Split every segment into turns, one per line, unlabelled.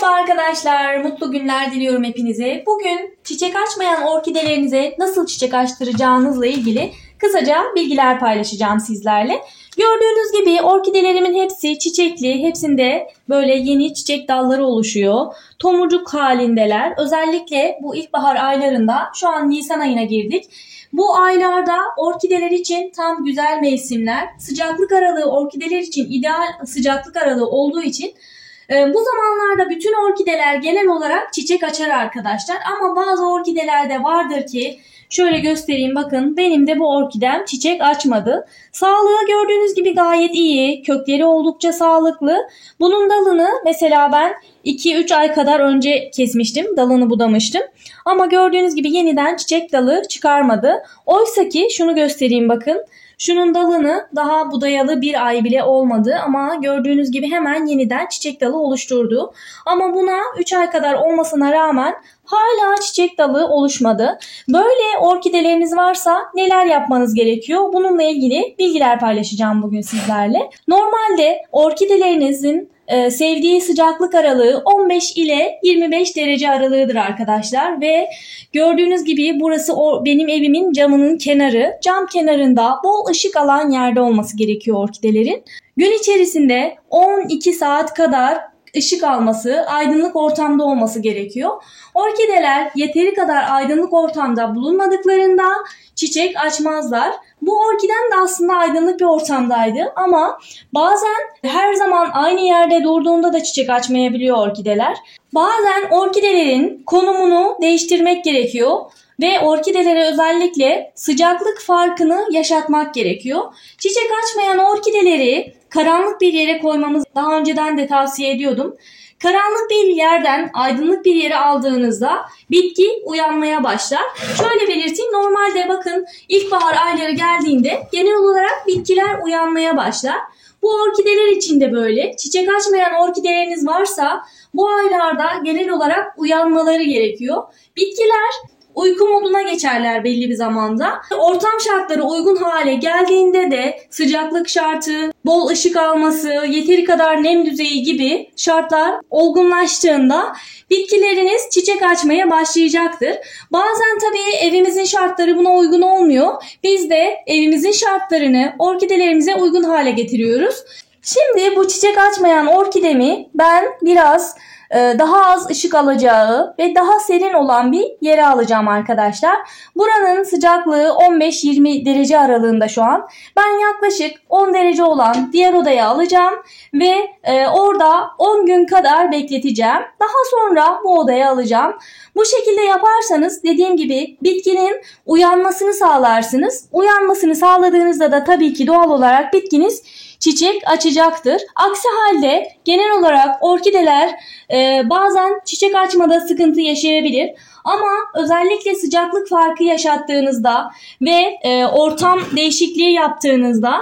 Merhaba arkadaşlar, mutlu günler diliyorum hepinize. Bugün çiçek açmayan orkidelerinize nasıl çiçek açtıracağınızla ilgili kısaca bilgiler paylaşacağım sizlerle. Gördüğünüz gibi orkidelerimin hepsi çiçekli, hepsinde böyle yeni çiçek dalları oluşuyor. Tomurcuk halindeler. Özellikle bu ilkbahar aylarında, şu an Nisan ayına girdik. Bu aylarda orkideler için tam güzel mevsimler. Sıcaklık aralığı orkideler için ideal sıcaklık aralığı olduğu için bu zamanlarda bütün orkideler genel olarak çiçek açar arkadaşlar. Ama bazı orkidelerde vardır ki şöyle göstereyim, bakın benim de bu orkidem çiçek açmadı. Sağlığı gördüğünüz gibi gayet iyi. Kökleri oldukça sağlıklı. Bunun dalını mesela ben 2-3 ay kadar önce kesmiştim. Dalını budamıştım. Ama gördüğünüz gibi yeniden çiçek dalı çıkarmadı. Oysa ki şunu göstereyim, bakın. Şunun dalını daha budayalı bir ay bile olmadı ama gördüğünüz gibi hemen yeniden çiçek dalı oluşturdu. Ama buna 3 ay kadar olmasına rağmen hala çiçek dalı oluşmadı. Böyle orkideleriniz varsa neler yapmanız gerekiyor? Bununla ilgili bilgiler paylaşacağım bugün sizlerle. Normalde orkidelerinizin sevdiği sıcaklık aralığı 15 ile 25 derece aralığıdır arkadaşlar ve gördüğünüz gibi burası benim evimin camının kenarı. Cam kenarında bol ışık alan yerde olması gerekiyor orkidelerin. Gün içerisinde 12 saat kadar ışık alması, aydınlık ortamda olması gerekiyor. Orkideler yeteri kadar aydınlık ortamda bulunmadıklarında çiçek açmazlar. Bu orkidem de aslında aydınlık bir ortamdaydı ama bazen her zaman aynı yerde durduğunda da çiçek açmayabiliyor orkideler. Bazen orkidelerin konumunu değiştirmek gerekiyor ve orkidelere özellikle sıcaklık farkını yaşatmak gerekiyor. Çiçek açmayan orkideleri karanlık bir yere koymamızı daha önceden de tavsiye ediyordum. Karanlık bir yerden aydınlık bir yere aldığınızda bitki uyanmaya başlar. Şöyle belirteyim, normalde bakın ilkbahar ayları geldiğinde genel olarak bitkiler uyanmaya başlar. Bu orkideler için de böyle. Çiçek açmayan orkideleriniz varsa bu aylarda genel olarak uyanmaları gerekiyor. Bitkiler uyku moduna geçerler belli bir zamanda. Ortam şartları uygun hale geldiğinde de sıcaklık şartı, bol ışık alması, yeteri kadar nem düzeyi gibi şartlar olgunlaştığında bitkileriniz çiçek açmaya başlayacaktır. Bazen tabii evimizin şartları buna uygun olmuyor. Biz de evimizin şartlarını orkidelerimize uygun hale getiriyoruz. Şimdi bu çiçek açmayan orkidemi ben biraz daha az ışık alacağı ve daha serin olan bir yere alacağım arkadaşlar. Buranın sıcaklığı 15-20 derece aralığında şu an. Ben yaklaşık 10 derece olan diğer odaya alacağım ve orada 10 gün kadar bekleteceğim. Daha sonra bu odaya alacağım. Bu şekilde yaparsanız dediğim gibi bitkinin uyanmasını sağlarsınız. Uyanmasını sağladığınızda da tabii ki doğal olarak bitkiniz çiçek açacaktır. Aksi halde genel olarak orkideler bazen çiçek açmada sıkıntı yaşayabilir. Ama özellikle sıcaklık farkı yaşattığınızda ve ortam değişikliği yaptığınızda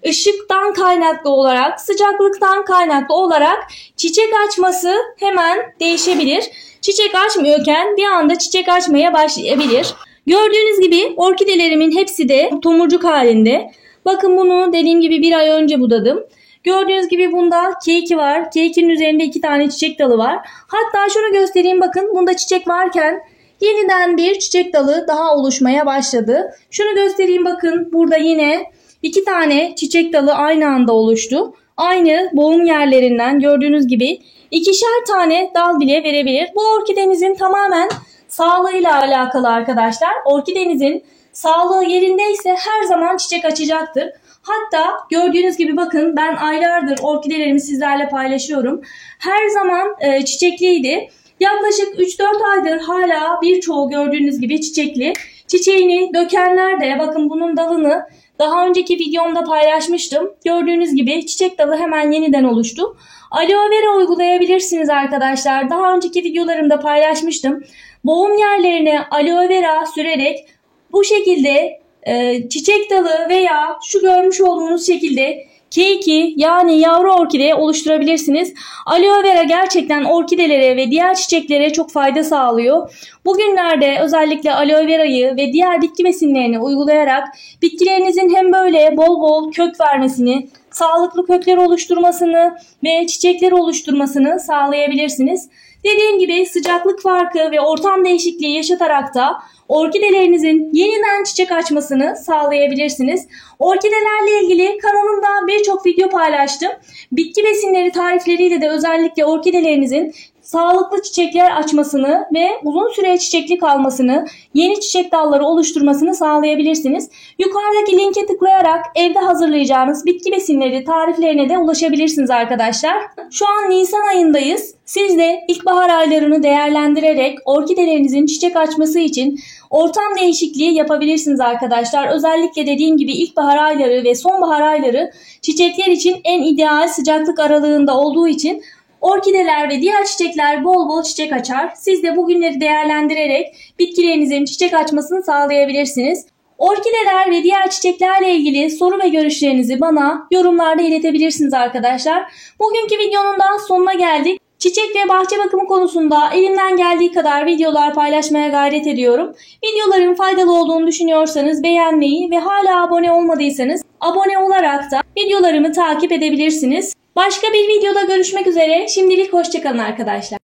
ışıktan kaynaklı olarak, sıcaklıktan kaynaklı olarak çiçek açması hemen değişebilir. Çiçek açmıyorken bir anda çiçek açmaya başlayabilir. Gördüğünüz gibi orkidelerimin hepsi de tomurcuk halinde. Bakın bunu dediğim gibi bir ay önce budadım. Gördüğünüz gibi bunda keyki var. Keykinin üzerinde 2 tane çiçek dalı var. Hatta şunu göstereyim, bakın bunda çiçek varken yeniden bir çiçek dalı daha oluşmaya başladı. Şunu göstereyim, bakın burada yine 2 tane çiçek dalı aynı anda oluştu. Aynı boğum yerlerinden gördüğünüz gibi 2'şer tane dal bile verebilir. Bu orkidenizin tamamen sağlığıyla alakalı arkadaşlar. Orkidenizin sağlığı yerindeyse her zaman çiçek açacaktır. Hatta gördüğünüz gibi bakın ben aylardır orkidelerimi sizlerle paylaşıyorum. Her zaman çiçekliydi. Yaklaşık 3-4 aydır hala birçoğu gördüğünüz gibi çiçekli. Çiçeğini dökenler de bakın bunun dalını daha önceki videomda paylaşmıştım. Gördüğünüz gibi çiçek dalı hemen yeniden oluştu. Aloe vera uygulayabilirsiniz arkadaşlar. Daha önceki videolarımda paylaşmıştım. Boğum yerlerine aloe vera sürerek bu şekilde çiçek dalı veya şu görmüş olduğunuz şekilde Keiki yani yavru orkide oluşturabilirsiniz. Aloe vera gerçekten orkidelere ve diğer çiçeklere çok fayda sağlıyor. Bugünlerde özellikle aloe verayı ve diğer bitki besinlerini uygulayarak bitkilerinizin hem böyle bol bol kök vermesini, sağlıklı kökler oluşturmasını ve çiçekler oluşturmasını sağlayabilirsiniz. Dediğim gibi sıcaklık farkı ve ortam değişikliği yaşatarak da orkidelerinizin yeniden çiçek açmasını sağlayabilirsiniz. Orkidelerle ilgili kanalımda birçok video paylaştım. Bitki besinleri tarifleriyle de özellikle orkidelerinizin sağlıklı çiçekler açmasını ve uzun süre çiçekli kalmasını, yeni çiçek dalları oluşturmasını sağlayabilirsiniz. Yukarıdaki linke tıklayarak evde hazırlayacağınız bitki besinleri tariflerine de ulaşabilirsiniz arkadaşlar. Şu an Nisan ayındayız. Siz de ilkbahar aylarını değerlendirerek orkidelerinizin çiçek açması için ortam değişikliği yapabilirsiniz arkadaşlar. Özellikle dediğim gibi ilkbahar ayları ve sonbahar ayları çiçekler için en ideal sıcaklık aralığında olduğu için orkideler ve diğer çiçekler bol bol çiçek açar. Siz de bu günleri değerlendirerek bitkilerinizin çiçek açmasını sağlayabilirsiniz. Orkideler ve diğer çiçeklerle ilgili soru ve görüşlerinizi bana yorumlarda iletebilirsiniz arkadaşlar. Bugünkü videonun da sonuna geldik. Çiçek ve bahçe bakımı konusunda elimden geldiği kadar videolar paylaşmaya gayret ediyorum. Videoların faydalı olduğunu düşünüyorsanız beğenmeyi ve hala abone olmadıysanız abone olarak da videolarımı takip edebilirsiniz. Başka bir videoda görüşmek üzere. Şimdilik hoşça kalın arkadaşlar.